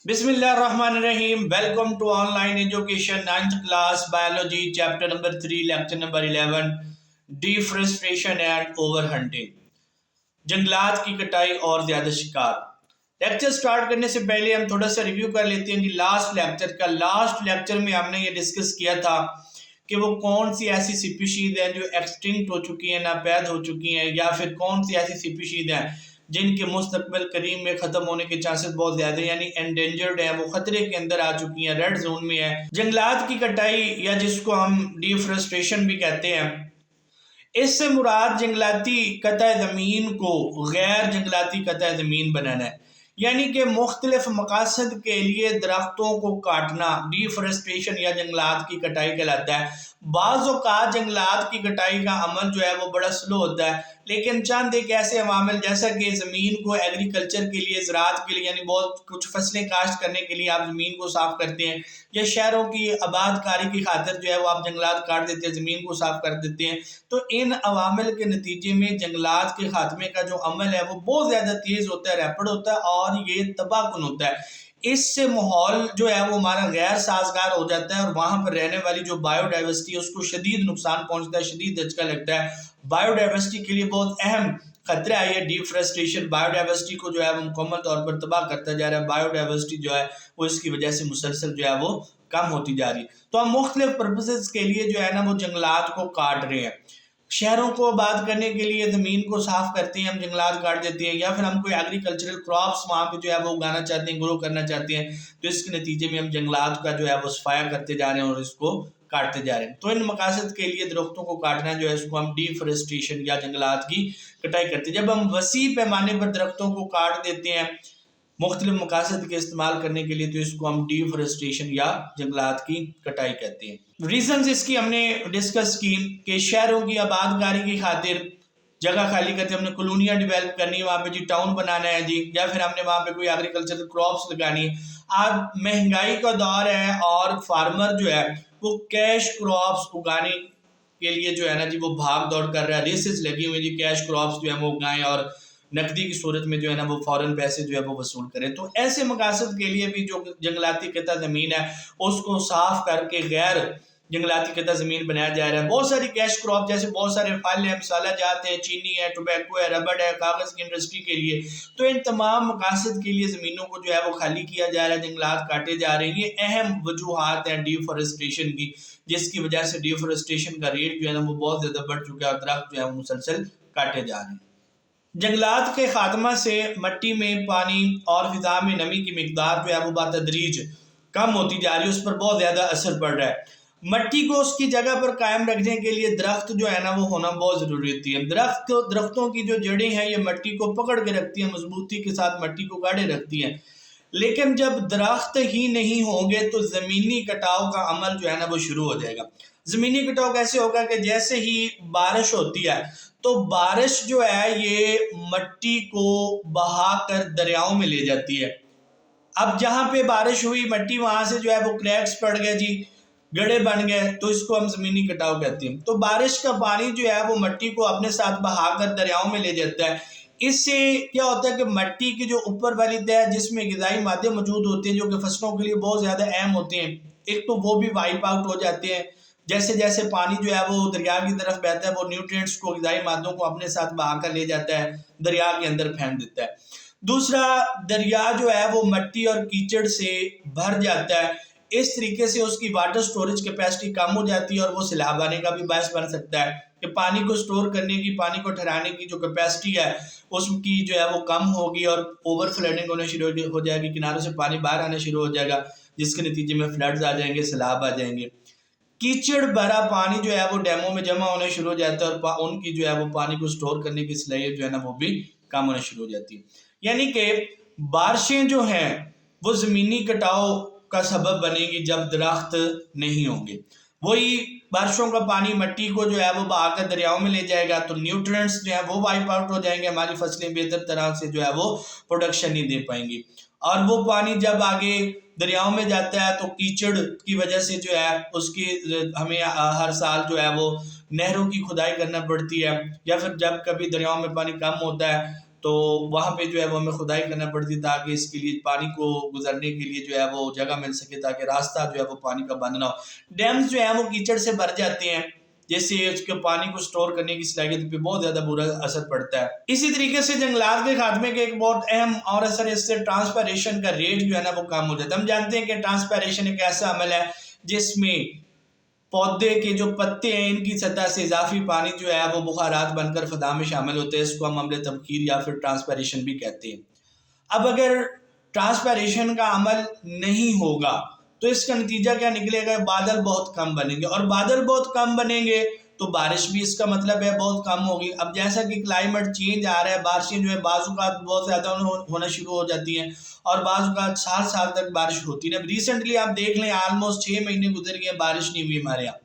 بسم اللہ الرحمن الرحیم، welcome to online education 9th class biology chapter number 3 lecture number 11 deforestation and over hunting, جنگلات کی کٹائی اور زیادہ شکار۔ لیکچر سٹارٹ کرنے سے پہلے ہم تھوڑا سا ریویو کر لیتے ہیں کہ لاسٹ لیکچر میں ہم نے یہ ڈسکس کیا تھا کہ وہ کون سی ایسی سپیشیز ہیں جو ایکسٹنکٹ ہو چکی ہیں، ناپید ہو چکی ہیں، یا پھر کون سی ایسی سپیشیز ہیں جن کے مستقبل قریب میں ختم ہونے کے چانسز بہت زیادہ ہیں، یعنی انڈینجرڈ ہیں، وہ خطرے کے اندر آ چکی ہیں، ریڈ زون میں ہیں۔ جنگلات کی کٹائی یا جس کو ہم ڈیفرسٹریشن بھی کہتے ہیں، اس سے مراد جنگلاتی قطع زمین کو غیر جنگلاتی قطع زمین بنانا ہے، یعنی کہ مختلف مقاصد کے لیے درختوں کو کاٹنا ڈیفرسٹریشن یا جنگلات کی کٹائی کہلاتا ہے۔ بعض اوقات جنگلات کی کٹائی کا عمل جو ہے وہ بڑا سلو ہوتا ہے، لیکن چند ایک ایسے عوامل جیسا کہ زمین کو ایگریکلچر کے لیے، زراعت کے لیے، یعنی بہت کچھ فصلیں کاشت کرنے کے لیے آپ زمین کو صاف کرتے ہیں، یا شہروں کی آباد کاری کی خاطر جو ہے وہ آپ جنگلات کاٹ دیتے ہیں، زمین کو صاف کر دیتے ہیں، تو ان عوامل کے نتیجے میں جنگلات کے خاتمے کا جو عمل ہے وہ بہت زیادہ تیز ہوتا ہے، ریپڈ ہوتا ہے، اور یہ تباہ کن ہوتا ہے۔ اس سے ماحول جو ہے وہ ہمارا غیر سازگار ہو جاتا ہے، اور وہاں پر رہنے والی جو بایو ڈائیورسٹی ہے اس کو شدید نقصان پہنچتا ہے، شدید دھچکا لگتا ہے۔ بایو ڈائیورسٹی کے لیے بہت اہم خطرہ ہے یہ ڈیفرسٹریشن، بایو ڈائیورسٹی کو جو ہے وہ مکمل طور پر تباہ کرتا جا رہا ہے، بایو ڈائیورسٹی جو ہے وہ اس کی وجہ سے مسلسل جو ہے وہ کم ہوتی جا رہی ہے۔ تو ہم مختلف پرپسز کے لیے جو ہے نا وہ جنگلات کو کاٹ رہے ہیں، شہروں کو آباد کرنے کے لیے زمین کو صاف کرتے ہیں، ہم جنگلات کاٹ دیتے ہیں، یا پھر ہم کوئی ایگریکلچرل کراپس وہاں پہ جو ہے وہ اگانا چاہتے ہیں، گرو کرنا چاہتے ہیں، تو اس کے نتیجے میں ہم جنگلات کا جو ہے وہ صفایا کرتے جا رہے ہیں اور اس کو کاٹتے جا رہے ہیں۔ تو ان مقاصد کے لیے درختوں کو کاٹنا جو ہے اس کو ہم ڈیفرسٹریشن یا جنگلات کی کٹائی کرتے ہیں۔ جب ہم وسیع پیمانے پر درختوں کو کاٹ دیتے ہیں مختلف مقاصد کے استعمال کرنے کے لیے، تو اس کو ہم ڈیفرسٹریشن یا جنگلات کی کٹائی کہتے ہیں۔ ریزنز اس کی ہم نے ڈسکس کی کہ شہروں کی آباد کاری کی خاطر جگہ خالی کرتے ہیں، ہم نے کالونیاں ڈیولپ کرنی ہے، وہاں پہ جی ٹاؤن بنانا ہے جی، یا پھر ہم نے وہاں پہ کوئی ایگریکلچرل کراپس لگانی ہے۔ آج مہنگائی کا دور ہے اور فارمر جو ہے وہ کیش کراپس اگانے کے لیے جو ہے نا جی وہ بھاگ دوڑ کر رہا ہے، ریسز لگی ہوئی جی کیش کراپس جو ہے وہ اگائیں اور نقدی کی صورت میں جو ہے نا وہ فوراً پیسے جو ہے وہ وصول کریں۔ تو ایسے مقاصد کے لیے بھی جو جنگلاتی قطع زمین ہے اس کو صاف کر کے غیر جنگلاتی قطع زمین بنایا جا رہا ہے۔ بہت ساری کیش کراپ جیسے بہت سارے پھل ہیں، مسالہ جات ہیں، چینی ہے، ٹوبیکو ہے، ربڑ ہے، کاغذ کی انڈسٹری کے لیے، تو ان تمام مقاصد کے لیے زمینوں کو جو ہے وہ خالی کیا جا رہا ہے، جنگلات کاٹے جا رہے ہیں۔ یہ اہم وجوہات ہیں ڈیفورسٹریشن کی، جس کی وجہ سے ڈیفورسٹریشن کا ریٹ جو ہے نا وہ بہت زیادہ بڑھ چکا ہے اور درخت جو ہے وہ مسلسل کاٹے جا رہے ہیں۔ جنگلات کے خاتمہ سے مٹی میں پانی اور فضا میں نمی کی مقدار جو ہے وہ بتدریج کم ہوتی جا رہی ہے، اس پر بہت زیادہ اثر پڑ رہا ہے۔ مٹی کو اس کی جگہ پر قائم رکھنے کے لیے درخت جو ہے نا وہ ہونا بہت ضروری ہوتی ہے۔ درختوں کی جو جڑیں ہیں یہ مٹی کو پکڑ کے رکھتی ہیں، مضبوطی کے ساتھ مٹی کو گاڑے رکھتی ہیں، لیکن جب درخت ہی نہیں ہوں گے تو زمینی کٹاؤ کا عمل جو ہے نا وہ شروع ہو جائے گا۔ زمینی کٹاؤ کیسے ہوگا کہ جیسے ہی بارش ہوتی ہے تو بارش جو ہے یہ مٹی کو بہا کر دریاؤں میں لے جاتی ہے۔ اب جہاں پہ بارش ہوئی مٹی وہاں سے جو ہے وہ کریکس پڑ گئے جی، گڑھے بن گئے، تو اس کو ہم زمینی کٹاؤ کہتے ہیں۔ تو بارش کا پانی جو ہے وہ مٹی کو اپنے ساتھ بہا کر دریاؤں میں لے جاتا ہے۔ اس سے کیا ہوتا ہے کہ مٹی کی جو اوپر والی تہ ہے جس میں غذائی مادے موجود ہوتے ہیں جو کہ فصلوں کے لیے بہت زیادہ اہم ہوتے ہیں، ایک تو وہ بھی وائپ آؤٹ ہو جاتے ہیں۔ جیسے جیسے پانی جو ہے وہ دریا کی طرف بہتا ہے وہ نیوٹرینٹس کو، غذائی مادوں کو اپنے ساتھ بہا کر لے جاتا ہے، دریا کے اندر پھینک دیتا ہے۔ دوسرا، دریا جو ہے وہ مٹی اور کیچڑ سے بھر جاتا ہے، اس طریقے سے اس کی واٹر سٹوریج کیپیسٹی کم ہو جاتی ہے اور وہ سیلاب آنے کا بھی باعث بن سکتا ہے کہ پانی کو سٹور کرنے کی، پانی کو ٹھہرانے کی جو کیپیسٹی ہے اس کی جو ہے وہ کم ہوگی اور اوور فلڈنگ ہونا شروع ہو جائے گی، کناروں سے پانی باہر آنا شروع ہو جائے گا، جس کے نتیجے میں فلڈز آ جائیں گے، سیلاب آ جائیں گے۔ کیچڑ بھرا پانی جو ہے وہ ڈیموں میں جمع ہونے شروع ہو جاتا ہے اور ان کی جو ہے وہ پانی کو سٹور کرنے کی صلاحیت جو ہے نا وہ بھی کم ہونے شروع ہو جاتی ہے۔ یعنی کہ بارشیں جو ہیں وہ زمینی کٹاؤ کا سبب بنے گی جب درخت نہیں ہوں گے۔ وہی بارشوں کا پانی مٹی کو جو ہے وہ بہا کر دریاؤں میں لے جائے گا تو نیوٹرینٹس جو ہے وہ وائپ آؤٹ ہو جائیں گے، ہماری فصلیں بہتر طرح سے جو ہے وہ پروڈکشن نہیں دے پائیں گی، اور وہ پانی جب آگے دریاؤں میں جاتا ہے تو کیچڑ کی وجہ سے جو ہے اس کی ہمیں ہر سال جو ہے وہ نہروں کی کھدائی کرنا پڑتی ہے، یا پھر جب کبھی دریاؤں میں پانی کم ہوتا ہے تو وہاں پہ جو ہے وہ ہمیں کھدائی کرنا پڑتی تاکہ اس کے لیے پانی کو گزرنے کے لیے جو ہے وہ جگہ مل سکے، تاکہ راستہ جو ہے وہ پانی کا بند نہ ہو۔ ڈیمز جو ہے وہ کیچڑ سے بھر جاتے ہیں، جس سے اس کے پانی کو سٹور کرنے کی صلاحیت پہ بہت زیادہ برا اثر پڑتا ہے۔ اسی طریقے سے جنگلات کے خاتمے کے ایک بہت اہم اور اثر اس سے ٹرانسپیریشن کا ریٹ جو ہے نا وہ کم ہو جاتا ہے۔ ہم جانتے ہیں کہ ٹرانسپیریشن ایک ایسا عمل ہے جس میں پودے کے جو پتے ہیں ان کی سطح سے اضافی پانی جو ہے وہ بخارات بن کر فضا میں شامل ہوتے ہیں، اس کو ہم عمل تبخیر یا پھر ٹرانسپیریشن بھی کہتے ہیں۔ اب اگر ٹرانسپیریشن کا عمل نہیں ہوگا تو اس کا نتیجہ کیا نکلے گا؟ بادل بہت کم بنیں گے، اور بادل بہت کم بنیں گے تو بارش بھی اس کا مطلب ہے بہت کم ہوگی۔ اب جیسا کہ کلائمیٹ چینج آ رہا ہے، بارشیں جو ہے بعض اوقات بہت زیادہ ہونا شروع ہو جاتی ہیں اور بعض اوقات سال تک بارش ہوتی ہے۔ اب ریسنٹلی آپ دیکھ لیں آلموسٹ 6 مہینے گزر گئے بارش نہیں ہوئی ہمارے یہاں۔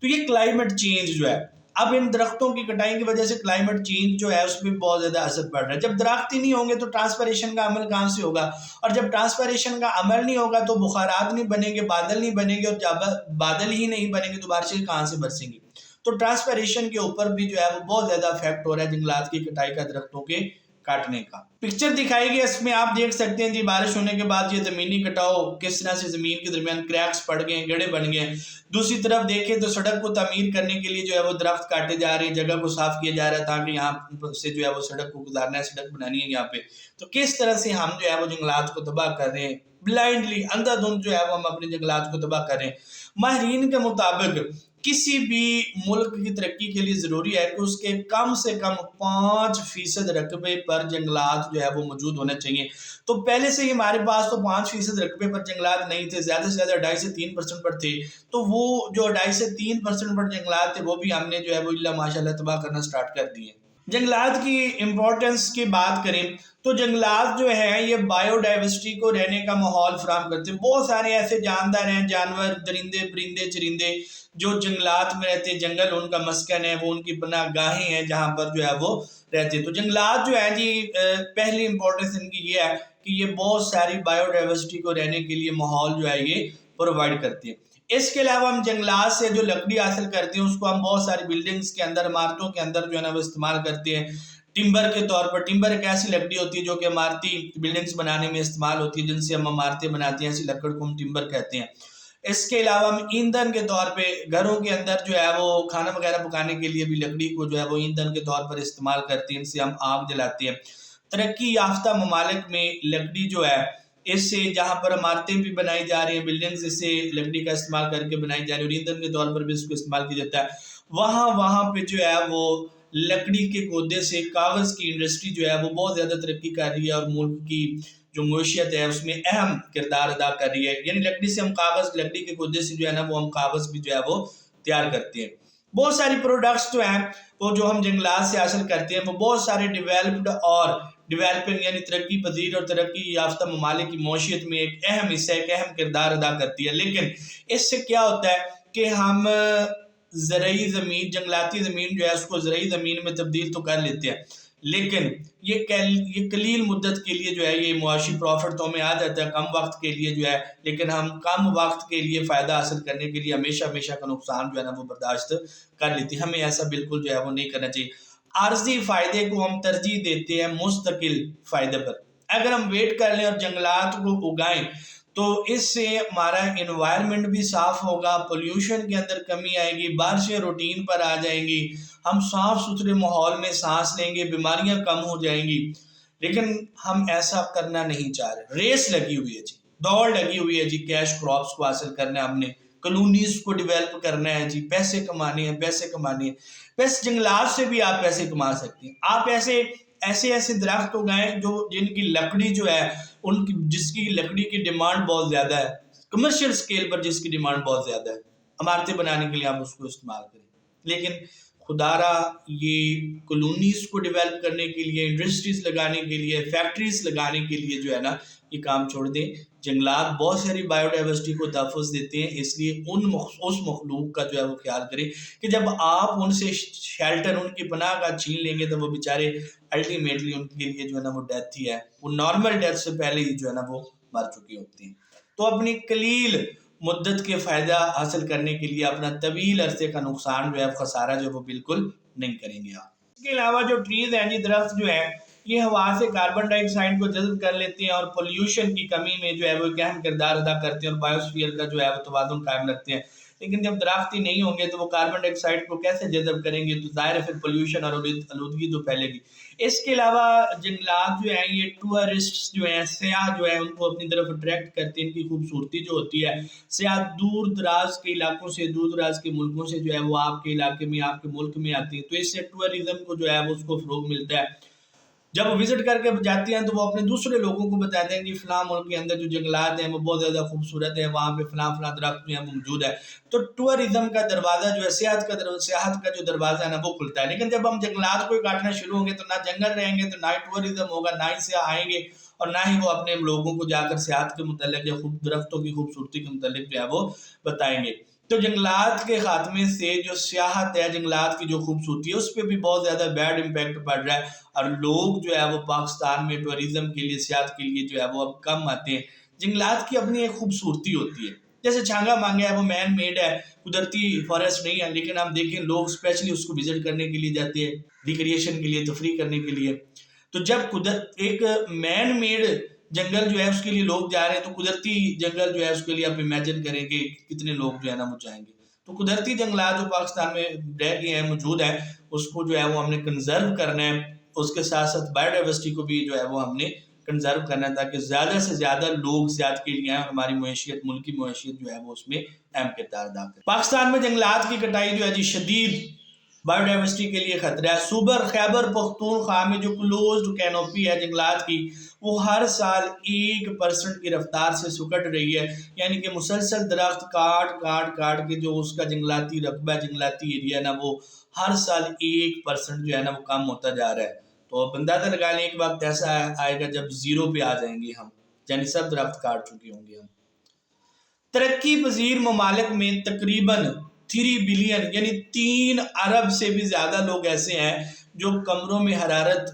تو یہ کلائمیٹ چینج جو ہے، اب ان درختوں کی کٹائی کی وجہ سے کلائمیٹ چینج جو ہے اس پہ بہت زیادہ اثر پڑ رہا ہے۔ جب درخت ہی نہیں ہوں گے تو ٹرانسپیریشن کا عمل کہاں سے ہوگا؟ اور جب ٹرانسپیریشن کا عمل نہیں ہوگا تو بخارات نہیں بنیں گے، بادل نہیں بنیں گے، اور جب بادل ہی نہیں بنیں گے تو بارشیں کہاں سے برسیں گی؟ تو ٹرانسپیریشن کے اوپر بھی جو ہے وہ بہت زیادہ افیکٹ ہو رہا ہے جنگلات کی کٹائی کا، درختوں کے کاٹنے کا۔ پکچر دکھائی گئی، اس میں آپ دیکھ سکتے ہیں جی بارش ہونے کے بعد یہ زمینی کٹاؤ کس طرح سے زمین کے درمیان کریکس پڑ گئے ہیں، گڑھے بن گئے ہیں۔ دوسری طرف دیکھیں تو سڑک کو تعمیر کرنے کے لیے جو ہے وہ درخت کاٹے جا رہے ہیں، جگہ کو صاف کیا جا رہا ہے تاکہ یہاں سے جو ہے وہ سڑک کو گزارنا ہے، سڑک بنانی ہے یہاں پہ۔ تو کس طرح سے ہم جو ہے وہ جنگلات کو تباہ کر رہے ہیں، بلائنڈلی اندھا دھند جو ہے وہ ہم اپنے جنگلات کو تباہ کر رہے ہیں۔ ماہرین کے مطابق کسی بھی ملک کی ترقی کے لیے ضروری ہے کہ اس کے کم سے کم 5% رقبے پر جنگلات جو ہے وہ موجود ہونا چاہیے۔ تو پہلے سے ہی ہمارے پاس تو 5% رقبے پر جنگلات نہیں تھے، زیادہ سے زیادہ 2.5 سے 3% پر تھے۔ تو وہ جو 2.5 سے 3% پر جنگلات تھے وہ بھی ہم نے جو ہے وہ اللہ ماشاءاللہ تباہ کرنا سٹارٹ کر دیے۔ جنگلات کی امپورٹنس کی بات کریں تو جنگلات جو ہیں یہ بائیو ڈائیورسٹی کو رہنے کا ماحول فراہم کرتے ہیں۔ بہت سارے ایسے جاندار ہیں، جانور، درندے، پرندے، چرندے جو جنگلات میں رہتے ہیں، جنگل ان کا مسکن ہے، وہ ان کی پناہ گاہیں ہیں جہاں پر جو ہے وہ رہتے ہیں۔ تو جنگلات جو ہیں جی پہلی امپورٹنس ان کی یہ ہے کہ یہ بہت ساری بائیو ڈائیورسٹی کو رہنے کے لیے ماحول جو ہے یہ پرووائڈ کرتے ہیں۔ اس کے علاوہ ہم جنگلات سے جو لکڑی حاصل کرتے ہیں اس کو ہم بہت ساری بلڈنگز کے اندر، عمارتوں کے اندر جو ہے نا وہ استعمال کرتے ہیں ٹمبر کے طور پر۔ ٹمبر ایک ایسی لکڑی ہوتی ہے جو کہ عمارتی بلڈنگز بنانے میں استعمال ہوتی ہے، جن سے ہم عمارتیں بناتے ہیں، ایسی لکڑ کو ہم ٹمبر کہتے ہیں۔ اس کے علاوہ ہم ایندھن کے طور پہ گھروں کے اندر جو ہے وہ کھانا وغیرہ پکانے کے لیے بھی لکڑی کو جو ہے وہ ایندھن کے طور پر استعمال کرتے ہیں، ان سے ہم آگ جلاتے ہیں۔ ترقی یافتہ ممالک میں لکڑی جو ہے اس سے جہاں پر عمارتیں بھی بنائی جا رہی ہیں، بلڈنگز اس سے لکڑی کا استعمال کر کے بنائی جا رہی ہے اور ایندھن کے طور پر بھی اس کو استعمال کیا جاتا ہے، وہاں پہ جو ہے وہ لکڑی کے گودے سے کاغذ کی انڈسٹری جو ہے وہ بہت زیادہ ترقی کر رہی ہے اور ملک کی جو معیشت ہے اس میں اہم کردار ادا کر رہی ہے۔ یعنی لکڑی سے ہم کاغذ، لکڑی کے گودے سے جو ہے نا وہ ہم کاغذ بھی جو ہے وہ تیار کرتے ہیں۔ بہت ساری پروڈکٹس جو ہیں وہ جو ہم جنگلات سے حاصل کرتے ہیں وہ بہت سارے ڈیولپڈ اور ڈیولپنگ یعنی ترقی پذیر اور ترقی یافتہ ممالک کی معیشت میں ایک اہم حصہ، ایک اہم کردار ادا کرتی ہے۔ لیکن اس سے کیا ہوتا ہے کہ ہم زرعی زمین، جنگلاتی زمین جو ہے اس کو زرعی زمین میں تبدیل تو کر لیتے ہیں، لیکن یہ قلیل مدت کے لیے جو ہے یہ معاشی پروفٹ تو ہمیں آ جاتا ہے کم وقت کے لیے جو ہے، لیکن ہم کم وقت کے لیے فائدہ حاصل کرنے کے لیے ہمیشہ کا نقصان جو ہے نا وہ برداشت کر لیتے ہیں۔ ہمیں ایسا بالکل جو ہے وہ نہیں کرنا چاہیے۔ عارضی فائدے کو ہم ترجیح دیتے ہیں مستقل فائدے پر۔ اگر ہم ویٹ کر لیں اور جنگلات کو اگائیں تو اس سے ہمارا انوائرمنٹ بھی صاف ہوگا، پولیوشن کے اندر کمی آئے گی، بارشیں روٹین پر آ جائیں گی، ہم صاف ستھرے ماحول میں سانس لیں گے، بیماریاں کم ہو جائیں گی۔ لیکن ہم ایسا کرنا نہیں چاہ رہے، ریس لگی ہوئی ہے جی، دوڑ لگی ہوئی ہے جی، کیش کراپس کو حاصل کرنا ہے ہم نے، کالونیز کو ڈیولپ کرنا ہے جی، پیسے کمانے ہیں۔ بس جنگلات سے بھی آپ پیسے کما سکتے ہیں۔ آپ ایسے درخت اگائیں جن کی لکڑی جو ہے جس کی لکڑی کی ڈیمانڈ بہت زیادہ ہے، کمرشل سکیل پر جس کی ڈیمانڈ بہت زیادہ ہے، عمارتیں بنانے کے لیے آپ اس کو استعمال کریں۔ لیکن خدا را یہ کالونیز کو ڈیولپ کرنے کے لیے، انڈسٹریز لگانے کے لیے، فیکٹریز لگانے کے لیے جو ہے نا یہ کام چھوڑ دیں۔ جنگلات بہت ساری بائیو ڈائیورسٹی کو تحفظ دیتے ہیں، اس لیے اس مخلوق کا جو ہے وہ خیال کریں کہ جب آپ ان سے شیلٹر، ان کی پناہ کا چھین لیں گے تو وہ بیچارے الٹیمیٹلی ان کے لیے جو ہے نا وہ ڈیتھ ہی ہے، وہ نارمل ڈیتھ سے پہلے ہی جو ہے نا وہ مر چکے ہوتے ہیں۔ تو اپنی قلیل مدت کے فائدہ حاصل کرنے کے لیے اپنا طویل عرصے کا نقصان جو ہے خسارہ جو ہے وہ بالکل نہیں کریں گے آپ۔ اس کے علاوہ جو ٹریز ہیں جی، درخت جو ہیں یہ ہوا سے کاربن ڈائی آکسائڈ کو جذب کر لیتے ہیں اور پولیوشن کی کمی میں جو ہے وہ ایک اہم کردار ادا کرتے ہیں اور بایوسفیئر کا جو ہے وہ توازن قائم رکھتے ہیں. لیکن جب درخت ہی نہیں ہوں گے تو وہ کاربن ڈائی آکسائڈ کو کیسے جذب کریں گے؟ تو ظاہر ہے پھر پولیوشن اور آلودگی تو پھیلے گی. اس کے علاوہ جنگلات جو ہیں یہ ٹورسٹ جو ہیں، سیاح جو ہیں، ان کو اپنی طرف اٹریکٹ کرتے ہیں. ان کی خوبصورتی جو ہوتی ہے، سیاح دور دراز کے علاقوں سے، دور دراز کے ملکوں سے جو ہے وہ آپ کے علاقے میں، آپ کے ملک میں آتی ہیں. تو اس سے ٹورزم کو جو ہے وہ اس کو فروغ ملتا ہے. جب وہ وزٹ کر کے جاتی ہیں تو وہ اپنے دوسرے لوگوں کو بتاتے ہیں کہ فلاں ملک کے اندر جو جنگلات ہیں وہ بہت زیادہ خوبصورت ہیں، وہاں پہ فلاں فلاں درخت جو ہیں وہ موجود ہے. تو ٹورزم کا دروازہ جو ہے، سیاحت کا جو دروازہ ہے نا وہ کھلتا ہے. لیکن جب ہم جنگلات کو کاٹنا شروع ہوں گے تو نہ جنگل رہیں گے، تو نہ ہی ٹورزم ہوگا، نہ ہی سیاح آئیں گے، اور نہ ہی وہ اپنے لوگوں کو جا کر سیاحت کے متعلق یا درختوں کی خوبصورتی کے متعلق جو ہے وہ بتائیں گے. تو جنگلات کے خاتمے سے جو سیاحت ہے، جنگلات کی جو خوبصورتی ہے، اس پہ بھی بہت زیادہ بیڈ امپیکٹ پڑ رہا ہے. اور لوگ جو ہے وہ پاکستان میں ٹورزم کے لیے، سیاحت کے لیے جو ہے وہ اب کم آتے ہیں. جنگلات کی اپنی ایک خوبصورتی ہوتی ہے. جیسے چھانگا مانگا ہے، وہ مین میڈ ہے، قدرتی فارسٹ نہیں ہے، لیکن ہم دیکھیں لوگ اسپیشلی اس کو وزٹ کرنے کے لیے جاتے ہیں، ریکریشن کے لیے، تفریح کرنے کے لیے. تو جب ایک مین میڈ جنگل جو ہے اس کے لیے لوگ جا رہے ہیں، تو قدرتی جنگل جو ہے اس کے لیے آپ امیجن کریں کہ کتنے لوگ جو ہے نا وہ جائیں گے. تو قدرتی جنگلات جو پاکستان میں رہ گئے ہیں، موجود ہیں، اس کو جو ہے وہ ہم نے کنزرو کرنا ہے. اس کے ساتھ ساتھ بایو ڈائیورسٹی کو بھی جو ہے وہ ہم نے کنزرو کرنا ہے، تاکہ زیادہ سے زیادہ لوگ زیادہ کے لیے آئیں اور ہماری معیشت، ملکی معیشت جو ہے وہ اس میں اہم کردار ادا کرے. پاکستان میں جنگلات کی کٹائی جو ہے جی شدید بایو ڈائیورسٹی کے لیے خطرہ ہے. صوبہ خیبر پختونخوا میں جو کلوزڈ کینوپی ہے جنگلات کی، وہ ہر سال 1% کی رفتار سے سکڑ رہی ہے. یعنی کہ مسلسل درخت کاٹ کے جو اس کا جنگلاتی رقبہ، جنگلاتی ایریا نا، وہ ہر سال 1% جو ہے نا وہ کم ہوتا جا رہا ہے. تو اب اندازہ لگا لیں ایک وقت ایسا آئے گا جب 0 پہ آ جائیں گے ہم، یعنی سب درخت کاٹ چکے ہوں گے ہم. ترقی پذیر ممالک میں تقریباً 3 بلین یعنی 3 ارب سے بھی زیادہ لوگ ایسے ہیں جو کمروں میں حرارت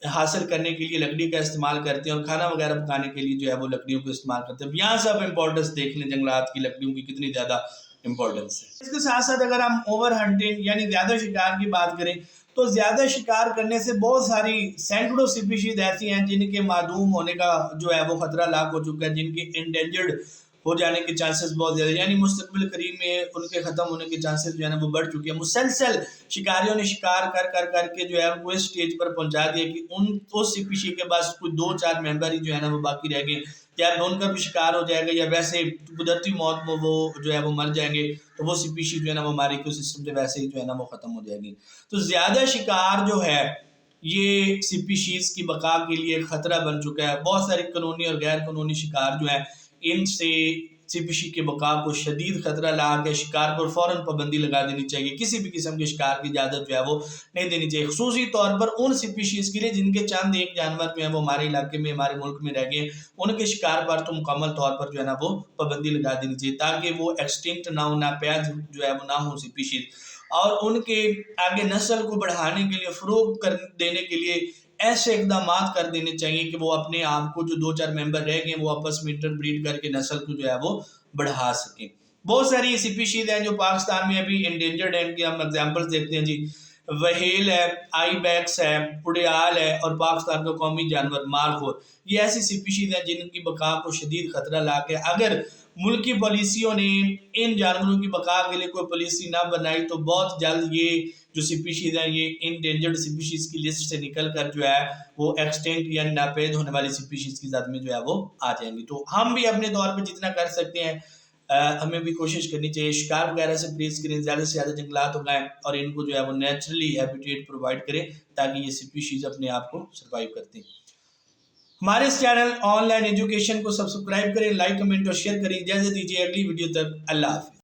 حاصل کرنے کے لیے لکڑی کا استعمال کرتے ہیں اور کھانا وغیرہ پکانے کے لیے جو ہے وہ لکڑیوں کو استعمال کرتے ہیں. یہاں سے آپ امپورٹنس دیکھ لیں جنگلات کی، لکڑیوں کی کتنی زیادہ امپورٹنس ہے. اس کے ساتھ ساتھ اگر ہم اوور ہنٹنگ یعنی زیادہ شکار کی بات کریں تو زیادہ شکار کرنے سے بہت ساری سینکڑوں سپیشیز ایسی ہیں جن کے معدوم ہونے کا جو ہے وہ خطرہ لاحق ہو چکا ہے، جن کے انڈینجرڈ ہو جانے کے چانسز بہت زیادہ، یعنی مستقبل قریب میں ان کے ختم ہونے کے چانسز جو ہے نا وہ بڑھ چکے ہیں. مسلسل شکاریوں نے شکار کر کے جو ہے وہ اس سٹیج پر پہنچا دیا کہ اس سپیشی کے پاس کوئی 2-4 ممبر ہی جو ہے نا وہ باقی رہ گئے. یا ان کا بھی شکار ہو جائے گا یا ویسے قدرتی موت میں وہ جو ہے وہ مر جائیں گے، تو وہ سپیشی جو ہے نا وہ ہمارے ایکو سسٹم سے ویسے ہی جو ہے نا وہ ختم ہو جائے گی. تو زیادہ شکار جو ہے یہ سپیشیز کی بقا کے لیے خطرہ بن چکا ہے. بہت سارے قانونی اور غیر قانونی شکار جو ہیں، ان سے سپیشی کے بقا کو شدید خطرہ لاحق ہے. شکار پر فوراً پابندی لگا دینی چاہیے. کسی بھی قسم کے شکار کی اجازت جو ہے وہ نہیں دینی چاہیے، خصوصی طور پر ان سپیشیز کے لیے جن کے چند ایک جانور جو ہیں وہ ہمارے علاقے میں، ہمارے ملک میں رہ گئے. ان کے شکار پر تو مکمل طور پر جو ہے نا وہ پابندی لگا دینی چاہیے، تاکہ وہ ایکسٹنکٹ نہ ہو، ناپید جو ہے وہ نہ ہو سپیشیز. اور ان کے آگے نسل کو بڑھانے کے لیے، فروغ دینے کے لیے ایسے اقدامات کر دینے چاہیے کہ وہ اپنے آپ کو جو 2-4 ممبر رہ گئے وہ آپس میں انٹر بریڈ کر کے نسل کو جو ہے وہ بڑھا سکیں. بہت ساری سپیشیز ہیں جو پاکستان میں ابھی انڈینجرڈ ہیں. ان کی ہم ایگزامپلس دیکھتے ہیں جی. وہیل ہے، آئی بیکس ہے، اڑیال ہے، اور پاکستان کا قومی جانور مارخور. یہ ایسی سپیشیز ہیں جن کی بقا کو شدید خطرہ لاحق ہے. اگر ملکی پالیسیوں نے ان جانوروں کی بقا کے لیے کوئی پالیسی نہ بنائی تو بہت جلد یہ جو سپیشیز ہیں یہ انڈینجرڈ سپیشیز کی لسٹ سے نکل کر جو ہے وہ ایکسٹینکٹ یا ناپید ہونے والی سپیشیز کی ذات میں جو ہے وہ آ جائیں گی. تو ہم بھی اپنے طور پہ جتنا کر سکتے ہیں ہمیں بھی کوشش کرنی چاہیے. شکار وغیرہ سے پریز کریں، زیادہ سے زیادہ جنگلات اگائیں اور ان کو جو ہے وہ نیچرلی ہیبیٹیٹ پرووائڈ کریں تاکہ یہ سپیشیز اپنے آپ کو سروائیو کرتے ہیں. ہمارے اس چینل آن لائن ایجوکیشن کو سبسکرائب کریں، لائک، کمنٹ اور شیئر کریں. اجازت دیجیے اگلی ویڈیو تک. اللہ حافظ.